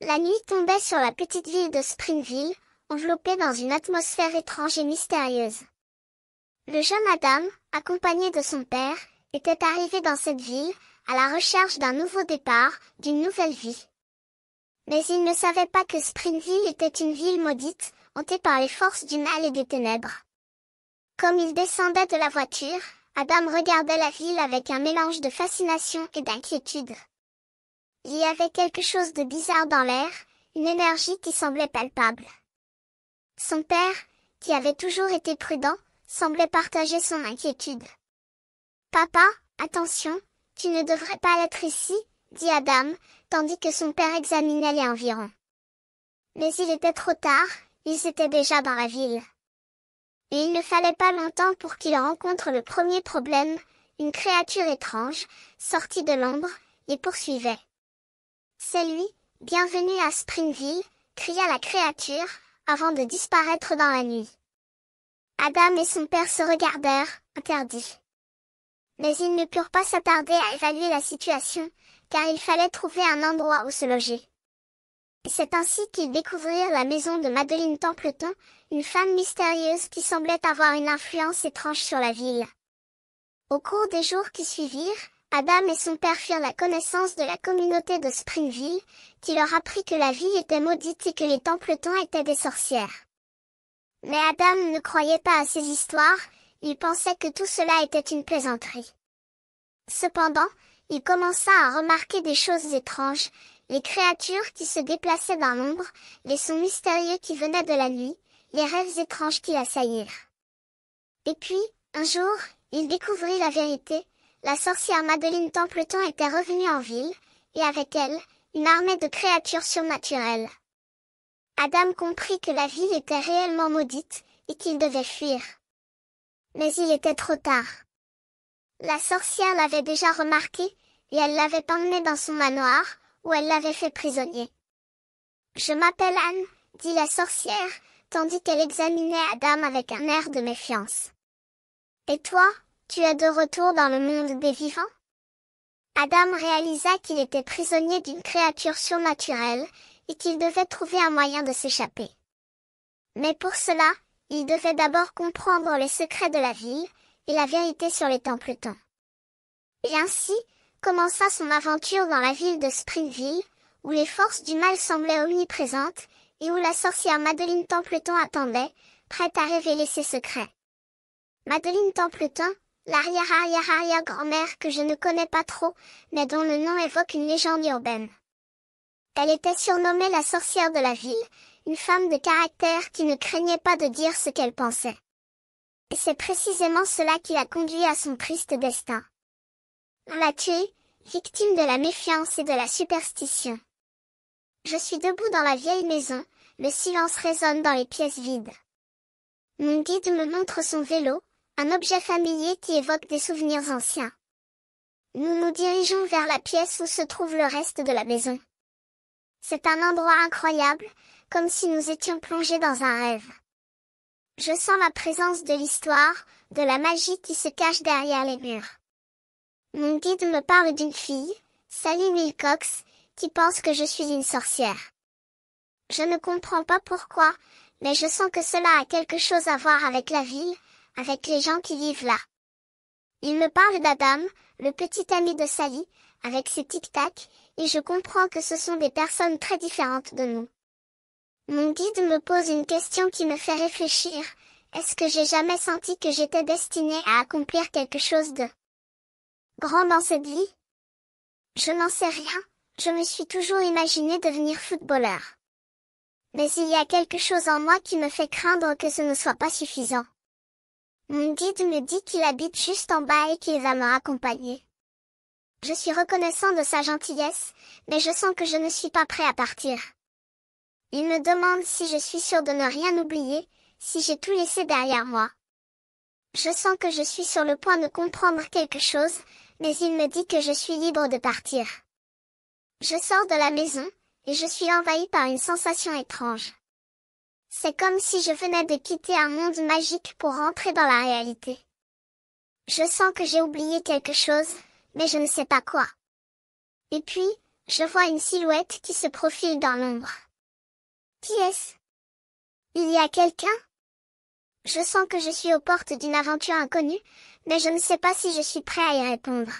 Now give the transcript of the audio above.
La nuit tombait sur la petite ville de Springville, enveloppée dans une atmosphère étrange et mystérieuse. Le jeune Adam, accompagné de son père, était arrivé dans cette ville, à la recherche d'un nouveau départ, d'une nouvelle vie. Mais il ne savait pas que Springville était une ville maudite, hantée par les forces du mal et des ténèbres. Comme il descendait de la voiture, Adam regardait la ville avec un mélange de fascination et d'inquiétude. Il y avait quelque chose de bizarre dans l'air, une énergie qui semblait palpable. Son père, qui avait toujours été prudent, semblait partager son inquiétude. « Papa, attention, tu ne devrais pas être ici, » dit Adam, tandis que son père examinait les environs. Mais il était trop tard, ils étaient déjà dans la ville. Et il ne fallait pas longtemps pour qu'il rencontre le premier problème, une créature étrange, sortie de l'ombre, les poursuivait. « C'est lui, bienvenue à Springville » cria la créature, avant de disparaître dans la nuit. Adam et son père se regardèrent, interdits. Mais ils ne purent pas s'attarder à évaluer la situation, car il fallait trouver un endroit où se loger. C'est ainsi qu'ils découvrirent la maison de Madeline Templeton, une femme mystérieuse qui semblait avoir une influence étrange sur la ville. Au cours des jours qui suivirent, Adam et son père firent la connaissance de la communauté de Springville, qui leur apprit que la ville était maudite et que les Templetons étaient des sorcières. Mais Adam ne croyait pas à ces histoires, il pensait que tout cela était une plaisanterie. Cependant, il commença à remarquer des choses étranges, les créatures qui se déplaçaient dans l'ombre, les sons mystérieux qui venaient de la nuit, les rêves étranges qui l'assaillirent. Et puis, un jour, il découvrit la vérité, la sorcière Madeline Templeton était revenue en ville, et avec elle, une armée de créatures surnaturelles. Adam comprit que la ville était réellement maudite, et qu'il devait fuir. Mais il était trop tard. La sorcière l'avait déjà remarqué, et elle l'avait emmené dans son manoir, où elle l'avait fait prisonnier. « Je m'appelle Anne, » dit la sorcière, tandis qu'elle examinait Adam avec un air de méfiance. « Et toi, tu es de retour dans le monde des vivants ?» Adam réalisa qu'il était prisonnier d'une créature surnaturelle, et qu'il devait trouver un moyen de s'échapper. Mais pour cela, il devait d'abord comprendre les secrets de la ville, et la vérité sur les Templetons. Et ainsi, commença son aventure dans la ville de Springville, où les forces du mal semblaient omniprésentes, et où la sorcière Madeline Templeton attendait, prête à révéler ses secrets. Madeline Templeton, l'arrière-arrière-arrière-grand-mère que je ne connais pas trop, mais dont le nom évoque une légende urbaine. Elle était surnommée la sorcière de la ville, une femme de caractère qui ne craignait pas de dire ce qu'elle pensait. Et c'est précisément cela qui l'a conduit à son triste destin. On l'a tuée, victime de la méfiance et de la superstition. Je suis debout dans la vieille maison, le silence résonne dans les pièces vides. Mon guide me montre son vélo, un objet familier qui évoque des souvenirs anciens. Nous nous dirigeons vers la pièce où se trouve le reste de la maison. C'est un endroit incroyable, comme si nous étions plongés dans un rêve. Je sens la présence de l'histoire, de la magie qui se cache derrière les murs. Mon guide me parle d'une fille, Sally Wilcox, qui pense que je suis une sorcière. Je ne comprends pas pourquoi, mais je sens que cela a quelque chose à voir avec la ville, avec les gens qui vivent là. Il me parle d'Adam, le petit ami de Sally, avec ses tic-tac, et je comprends que ce sont des personnes très différentes de nous. Mon guide me pose une question qui me fait réfléchir. Est-ce que j'ai jamais senti que j'étais destinée à accomplir quelque chose de grand dans cette vie? Je n'en sais rien, je me suis toujours imaginé devenir footballeur. Mais il y a quelque chose en moi qui me fait craindre que ce ne soit pas suffisant. Mon guide me dit qu'il habite juste en bas et qu'il va me raccompagner. Je suis reconnaissant de sa gentillesse, mais je sens que je ne suis pas prêt à partir. Il me demande si je suis sûre de ne rien oublier, si j'ai tout laissé derrière moi. Je sens que je suis sur le point de comprendre quelque chose, mais il me dit que je suis libre de partir. Je sors de la maison, et je suis envahie par une sensation étrange. C'est comme si je venais de quitter un monde magique pour rentrer dans la réalité. Je sens que j'ai oublié quelque chose, mais je ne sais pas quoi. Et puis, Je vois une silhouette qui se profile dans l'ombre. Qui est-ce? Il y a quelqu'un? Je sens que je suis aux portes d'une aventure inconnue, mais je ne sais pas si je suis prêt à y répondre.